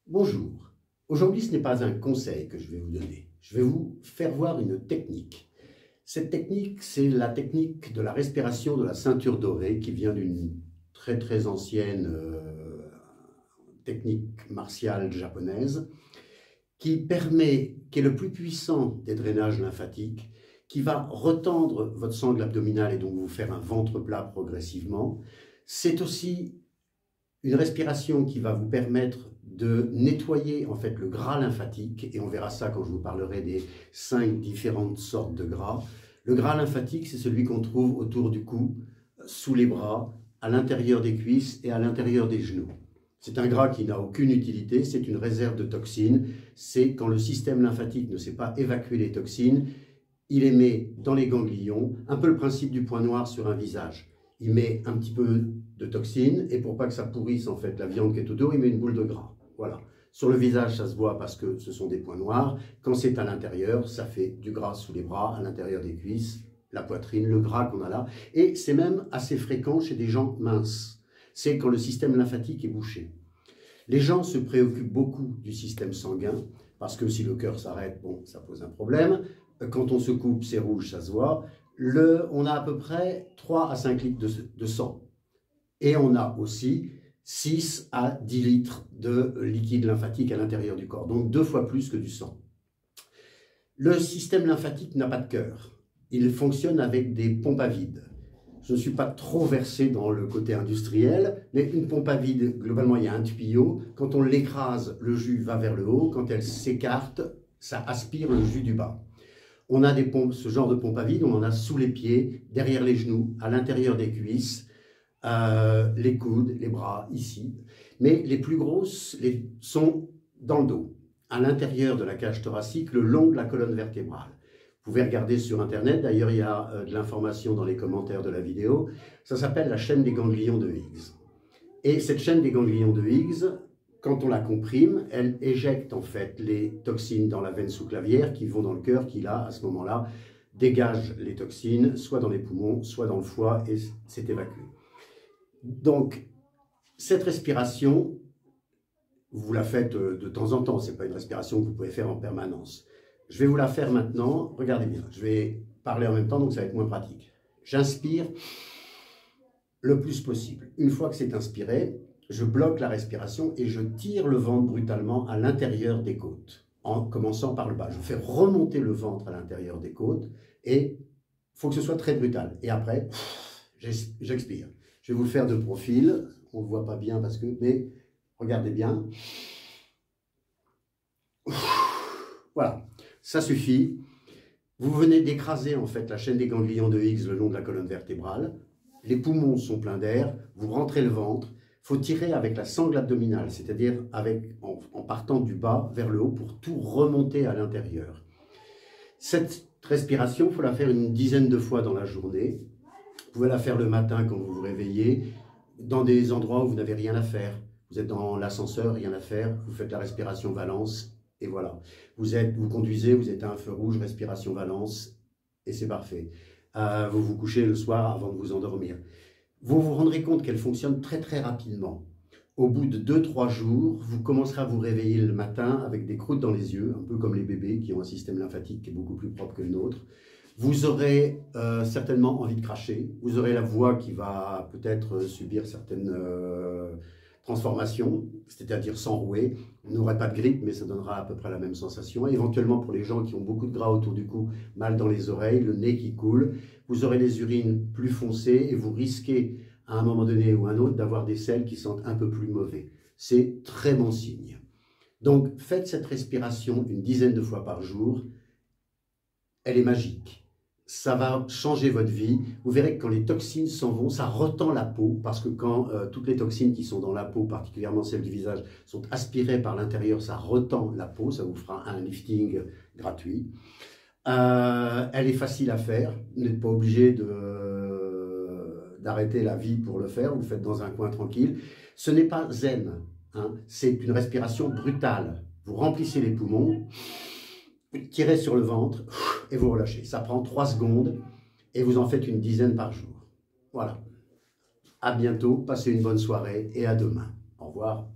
Bonjour. Aujourd'hui, ce n'est pas un conseil que je vais vous donner. Je vais vous faire voir une technique. Cette technique, c'est la technique de la respiration de la ceinture dorée qui vient d'une très ancienne technique martiale japonaise qui est le plus puissant des drainages lymphatiques, qui va retendre votre sangle abdominale et donc vous faire un ventre plat progressivement. C'est aussi une respiration qui va vous permettre de nettoyer en fait le gras lymphatique, et on verra ça quand je vous parlerai des 5 différentes sortes de gras. Le gras lymphatique, c'est celui qu'on trouve autour du cou, sous les bras, à l'intérieur des cuisses et à l'intérieur des genoux. C'est un gras qui n'a aucune utilité, c'est une réserve de toxines. C'est quand le système lymphatique ne sait pas évacuer les toxines, il les met dans les ganglions, un peu le principe du point noir sur un visage. Il met un petit peu de toxines, et pour pas que ça pourrisse en fait la viande qui est autour, il met une boule de gras. Voilà. Sur le visage, ça se voit parce que ce sont des points noirs. Quand c'est à l'intérieur, ça fait du gras sous les bras, à l'intérieur des cuisses, la poitrine, le gras qu'on a là. Et c'est même assez fréquent chez des gens minces. C'est quand le système lymphatique est bouché. Les gens se préoccupent beaucoup du système sanguin, parce que si le cœur s'arrête, bon, ça pose un problème. Quand on se coupe, c'est rouge, ça se voit. On a à peu près 3 à 5 litres de sang. Et on a aussi 6 à 10 litres de liquide lymphatique à l'intérieur du corps, donc 2 fois plus que du sang. Le système lymphatique n'a pas de cœur. Il fonctionne avec des pompes à vide. Je ne suis pas trop versé dans le côté industriel, mais une pompe à vide, globalement, il y a un tuyau. Quand on l'écrase, le jus va vers le haut. Quand elle s'écarte, ça aspire le jus du bas. On a des pompes, ce genre de pompe à vide, on en a sous les pieds, derrière les genoux, à l'intérieur des cuisses, les coudes, les bras, ici. Mais les plus grosses sont dans le dos, à l'intérieur de la cage thoracique, le long de la colonne vertébrale. Vous pouvez regarder sur Internet, d'ailleurs il y a de l'information dans les commentaires de la vidéo. Ça s'appelle la chaîne des ganglions de Higgs. Et cette chaîne des ganglions de Higgs, quand on la comprime, elle éjecte en fait les toxines dans la veine sous-clavière qui vont dans le cœur, qui là, à ce moment-là, dégage les toxines, soit dans les poumons, soit dans le foie, et c'est évacué. Donc, cette respiration, vous la faites de temps en temps, ce n'est pas une respiration que vous pouvez faire en permanence. Je vais vous la faire maintenant, regardez bien, je vais parler en même temps, donc ça va être moins pratique. J'inspire le plus possible. Une fois que c'est inspiré, je bloque la respiration et je tire le ventre brutalement à l'intérieur des côtes, en commençant par le bas. Je fais remonter le ventre à l'intérieur des côtes et il faut que ce soit très brutal. Et après, j'expire. Je vais vous le faire de profil, on ne le voit pas bien parce que, mais regardez bien. Voilà, ça suffit. Vous venez d'écraser en fait la chaîne des ganglions de Higgs le long de la colonne vertébrale. Les poumons sont pleins d'air, vous rentrez le ventre. Il faut tirer avec la sangle abdominale, c'est-à-dire en partant du bas vers le haut pour tout remonter à l'intérieur. Cette respiration, il faut la faire une dizaine de fois dans la journée. Vous pouvez la faire le matin quand vous vous réveillez, dans des endroits où vous n'avez rien à faire. Vous êtes dans l'ascenseur, rien à faire, vous faites la respiration Valence, et voilà. Vous conduisez, vous êtes à un feu rouge, respiration Valence, et c'est parfait. Vous vous couchez le soir avant de vous endormir. Vous vous rendrez compte qu'elle fonctionne très rapidement. Au bout de 2-3 jours, vous commencerez à vous réveiller le matin avec des croûtes dans les yeux, un peu comme les bébés qui ont un système lymphatique qui est beaucoup plus propre que le nôtre. Vous aurez certainement envie de cracher. Vous aurez la voix qui va peut-être subir certaines transformations, c'est-à-dire s'enrouer. Vous n'aurez pas de grippe, mais ça donnera à peu près la même sensation. Et éventuellement, pour les gens qui ont beaucoup de gras autour du cou, mal dans les oreilles, le nez qui coule, vous aurez les urines plus foncées et vous risquez, à un moment donné ou un autre, d'avoir des selles qui sentent un peu plus mauvais. C'est très bon signe. Donc, faites cette respiration une dizaine de fois par jour. Elle est magique. Ça va changer votre vie. Vous verrez que quand les toxines s'en vont, ça retend la peau, parce que quand toutes les toxines qui sont dans la peau, particulièrement celles du visage, sont aspirées par l'intérieur, ça retend la peau, ça vous fera un lifting gratuit. Elle est facile à faire, vous n'êtes pas obligé d'arrêter la vie pour le faire, vous le faites dans un coin tranquille. Ce n'est pas zen, hein, c'est une respiration brutale. Vous remplissez les poumons, vous tirez sur le ventre et vous relâchez. Ça prend 3 secondes et vous en faites une dizaine par jour. Voilà. À bientôt, passez une bonne soirée et à demain. Au revoir.